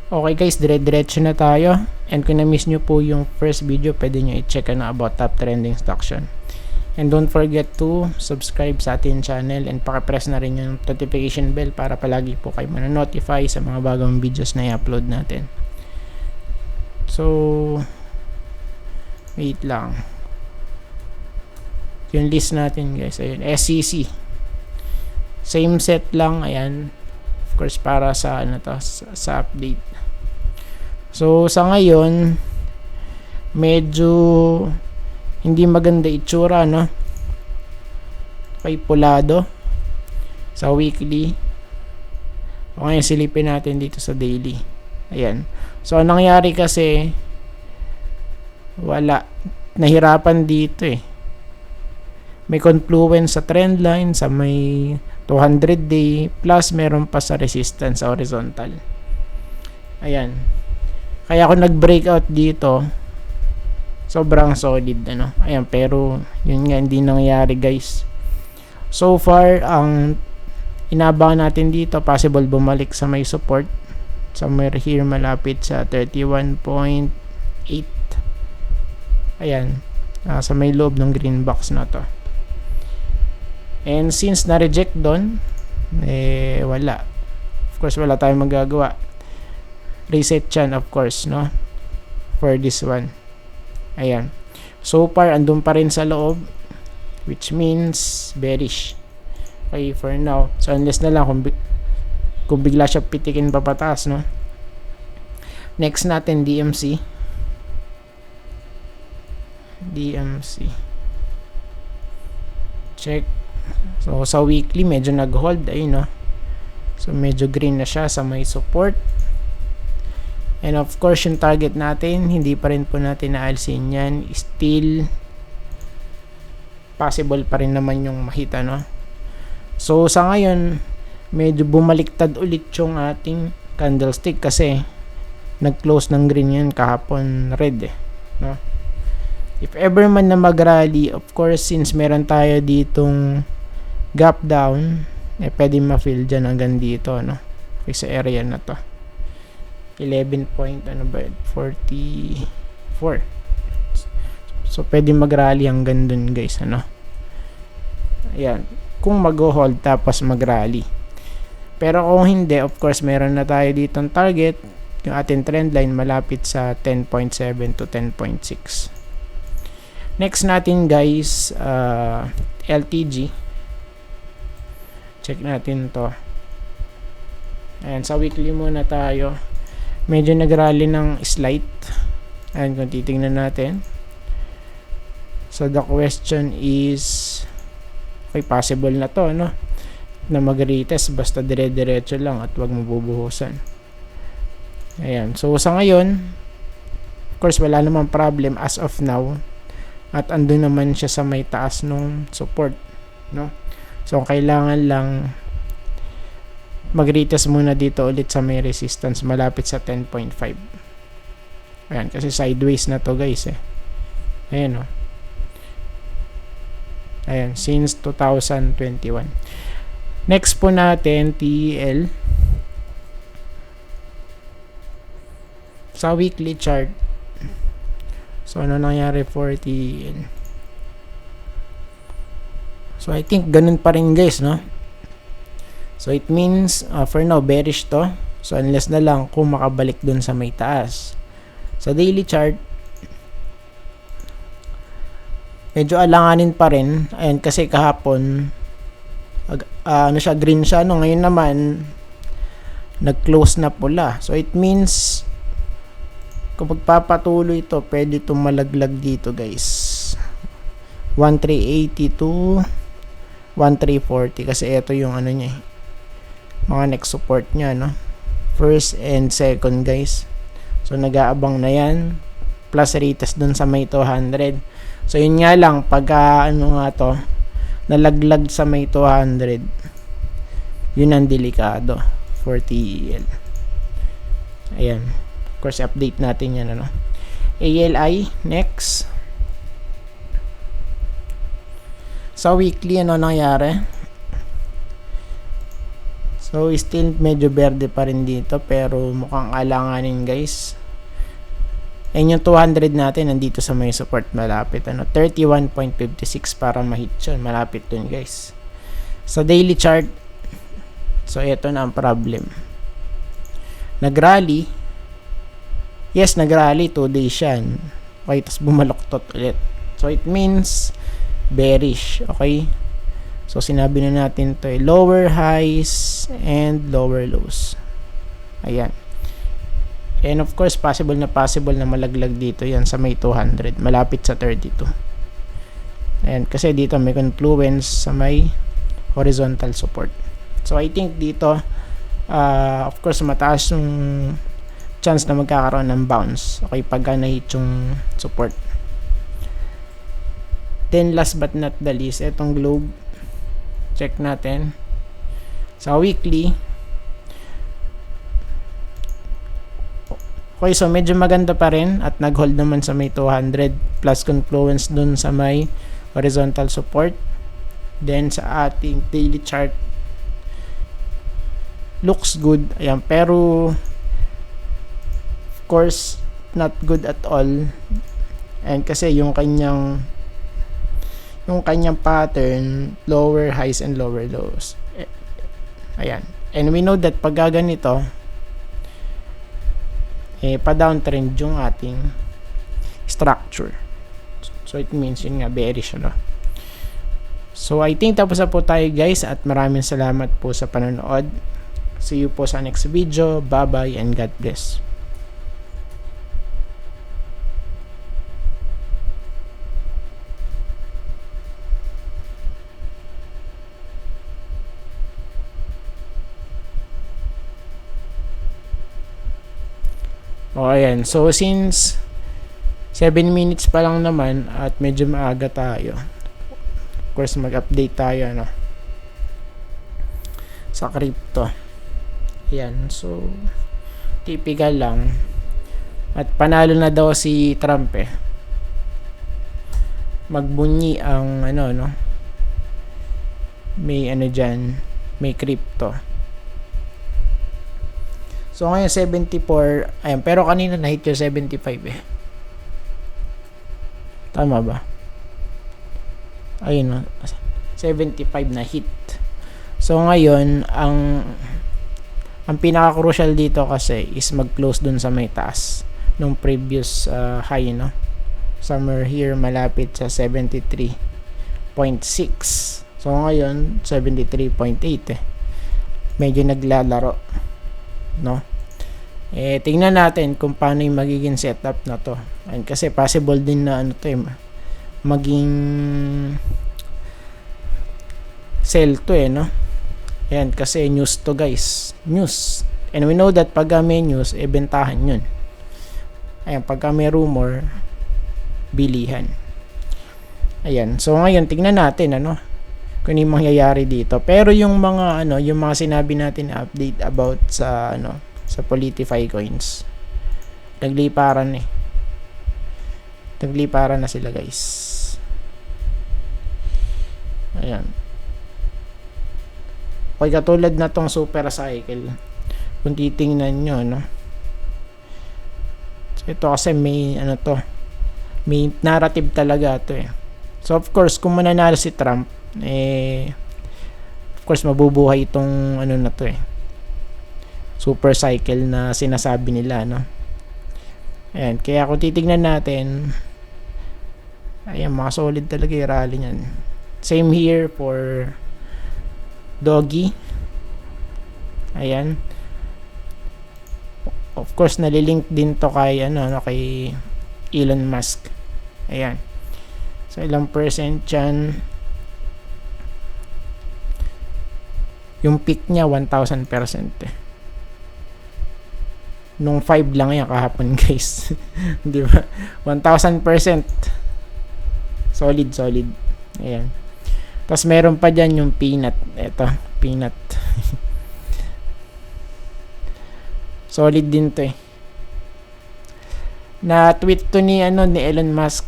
Okay guys, dire-diretso na tayo. And kung na-miss nyo po yung first video, pwede nyo i-check na about top trending stocks yun. And don't forget to subscribe sa ating channel and paki-press na rin yung notification bell para palagi po kayo manonotify sa mga bagong videos na i-upload natin. So, wait lang. Yung list natin guys, ayun, SCC. Same set lang, ayan. Of course, para sa ano to, sa update. So, sa ngayon, medyo hindi maganda itsura, no? Kay pulado sa weekly. O ngayon, silipin natin dito sa daily. Ayan. So, anong nangyari kasi, wala. Nahirapan dito eh. May confluence sa trend line, sa may 200 day, plus meron pa sa resistance sa horizontal. Ayan. Kaya ako nag-breakout dito, sobrang solid, ano. Ayan, pero yun nga, hindi nangyari guys. So far, ang inabangan natin dito, possible bumalik sa may support. Somewhere here, malapit sa 31.8. Ayan. Sa may loob ng green box na to. And since na-reject doon, wala. Of course, wala tayong magagawa. Reset yan, of course, no? For this one. Ayan. So far, andun pa rin sa loob, which means bearish. Okay, for now. So, unless na lang kung bigla siya pitikin pa pataas, no? Next natin, DMC. DMC. Check. So, sa weekly, medyo nag-hold. Ayun, no? So, medyo green na siya sa may support. And of course, yung target natin, hindi pa rin po natin naalsin yan. Still, possible pa rin naman yung makita, no? So, sa ngayon, medyo bumaliktad ulit yung ating candlestick kasi nag-close ng green yan kahapon red, no? If ever man na mag-rally, of course, since meron tayo ditong gap down, pwede ma-fill dyan hanggang dito, no? Okay, sa area na to. 11 point, 44. So, pwede mag-rally hanggang dun, guys, ano? Ayan. Kung mag-hold tapos mag-rally. Pero kung hindi, of course, meron na tayo ditong target. Yung ating trend line malapit sa 10.7 to 10.6. Next natin, guys, LTG. Check natin to. Ayan, sa weekly muna tayo. Medyo nag-rally ng slight. Ayan, kung titingnan natin. So, the question is, okay, possible na to, no? Na mag-retest, basta dire-diretso lang at wag mabubuhusan. Ayan. So, sa ngayon, of course, wala namang problem as of now. At andun naman siya sa may taas nung support, no? So, kailangan lang mag-retest muna dito ulit sa may resistance malapit sa 10.5. Ayan, kasi sideways na to, guys, eh. Ayan, no? Ayan, since 2021. Next po natin, TEL. Sa weekly chart. So, ano nangyari for TEL? So, I think ganun pa rin, guys, no? So, it means, for now, bearish to. So, unless na lang kung makabalik dun sa may taas. Sa daily chart, medyo alanganin pa rin. Ayan, kasi kahapon, ano siya, green siya. No? Ngayon naman, nag-close na pula. So, it means, kung magpapatuloy ito, pwede itong malaglag dito, guys. 1380 to 1340 kasi ito yung ano niya, mga next support niya, no? First and second, guys. So, nag-aabang na yan. Plus, retest dun sa may 200. So, yun nga lang, pagka, ano nga to, nalaglag sa may 200, yun ang delikado for TEL. Ayan. Of course, update natin yan, ano? ALI, next. Sa weekly, ano nangyari? So, So still medyo berde pa rin dito, pero mukhang alanganin guys. And yung 200 natin nandito sa may support, malapit 31.56 para ma-hit yun, malapit dun guys. Sa daily chart, so ito na ang problem. Nagrally, yes, nagrally 2 days yan, okay, tapos bumaloktot ulit. So it means bearish, okay. So sinabi na natin to lower highs and lower lows. Ayan. And of course, possible na malaglag dito yan sa may 200, malapit sa 32. And kasi dito may confluence sa may horizontal support. So I think dito, of course, mataas yung chance na magkakaroon ng bounce, okay, pagka na-hit yung support. Then last but not the least, etong globe, check natin sa weekly. Okay, so medyo maganda pa rin at nag-hold naman sa may 200 plus confluence dun sa may horizontal support. Then sa ating daily chart, looks good. Ayan, pero of course not good at all. And kasi yung kanyang pattern, lower highs and lower lows. Ayan. And we know that pag ganito, pa-downtrend yung ating structure. So it means yun nga, bearish, ano. So I think tapos na po tayo guys, at maraming salamat po sa panonood. See you po sa next video. Bye bye and God bless. O ayan, so since 7 minutes pa lang naman at medyo maaga tayo, of course mag-update tayo sa crypto. Ayan, so typical lang. At panalo na daw si Trump magbunyi ang may dyan, may crypto. So ngayon 74, ayan, pero kanina na-hit yung 75 Tama ba? Ayun 75 na hit. So ngayon, ang pinaka-crucial dito kasi is mag-close dun sa may taas nung previous high, somewhere here malapit sa 73.6. So ngayon 73.8 medyo naglalaro, tingnan natin kung paano yung magiging setup na to. And kasi possible din na maging sell to ayan, kasi news to guys, news. And we know that pag may news, bentahan yun. Ayan, pag may rumor, bilihan. Ayan, so ngayon tingnan natin kung yung mangyayari dito. Pero yung mga yung mga sinabi natin update about sa sa Politify coins, nagliparan na sila guys. Ayan, okay, katulad na tong super cycle, kung titingnan nyo so ito kasi may may narrative talaga to So of course kung mananalo si Trump, of course mabubuhay itong na to super cycle na sinasabi nila ayan, kaya kung titignan natin, ayan, mga solid talaga yung rally niyan. Same here for Doggy. Ayan, of course nalilink din to kay kay Elon Musk. Ayan, so ilang percent yan, yung peak niya 1000%. Nung 5 lang yan kahapon guys. Di ba? 1000%. Solid. Ayan. Tapos meron pa dyan yung peanut. Eto, peanut. Solid din to na tweet to ni Elon Musk.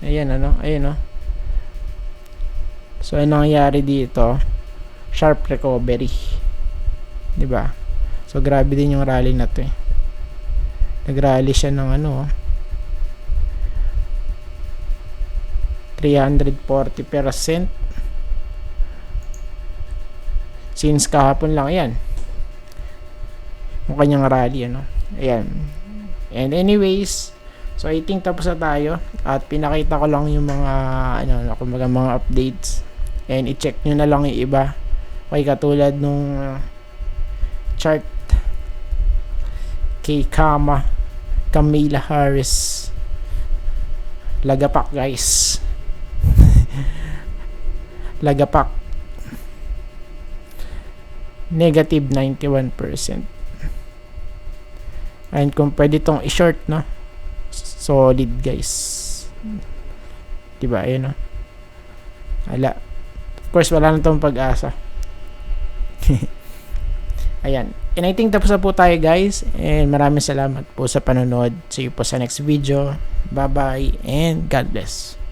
Ayan, So anong nangyari dito? sharp recovery, 'di ba? So grabe din yung rally na 'to eh. Nag-rally siya ng 340% since kahapon lang. Ayan yung kanyang rally, ayan. And anyways, so I think tapos na tayo at pinakita ko lang yung mga kumbaga mga updates, and i-check nyo na lang yung iba. Okay, katulad nung chart kay Kamala Harris, lagapak guys. Lagapak, negative 91%. And kung pwede tong i-short, solid guys, diba? Ayun, wala, of course wala na tong pag-asa. Ayan, and I think tapos na po tayo guys, and maraming salamat po sa panonood. See you po sa next video. Bye bye and God bless.